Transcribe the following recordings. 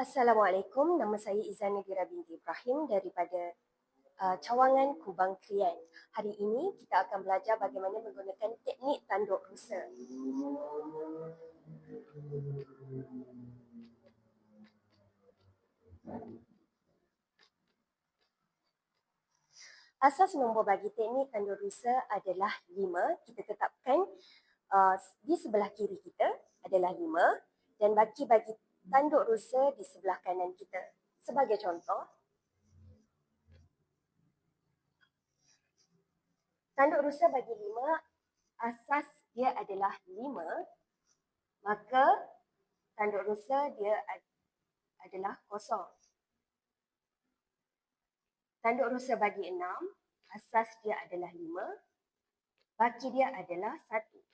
Assalamualaikum, nama saya Izan Nadira binti Ibrahim daripada Cawangan Kubang Krian. Hari ini kita akan belajar bagaimana menggunakan teknik tanduk rusa. Asas nombor bagi teknik tanduk rusa adalah 5. Kita tetapkan di sebelah kiri kita adalah 5 dan bagi tanduk rusa di sebelah kanan kita. Sebagai contoh, tanduk rusa bagi 5, asas dia adalah 5, maka tanduk rusa dia adalah kosong. Tanduk rusa bagi 6, asas dia adalah 5, baki dia adalah 1.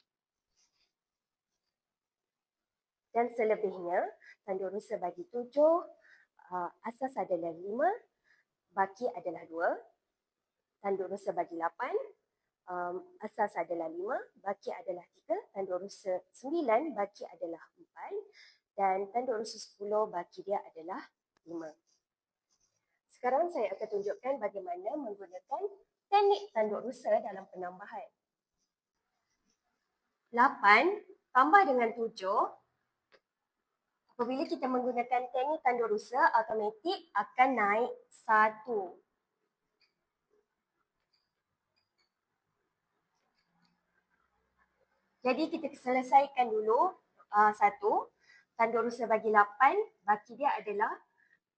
Dan selebihnya, tanduk rusa bagi 7, asas adalah 5, baki adalah 2. Tanduk rusa bagi 8, asas adalah 5, baki adalah 3. Tanduk rusa 9, baki adalah 4. Dan tanduk rusa 10, baki dia adalah 5. Sekarang saya akan tunjukkan bagaimana menggunakan teknik tanduk rusa dalam penambahan. 8 tambah dengan 7, apabila kita menggunakan teknik tanduk rusa, automatik akan naik 1. Jadi kita selesaikan dulu 1. Tanduk rusa bagi 8, baki dia adalah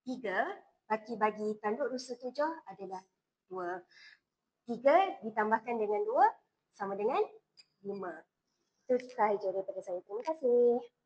3. Baki bagi tanduk rusa 7 adalah 2. 3 ditambahkan dengan 2 sama dengan 5. Itu sahaja daripada saya. Terima kasih.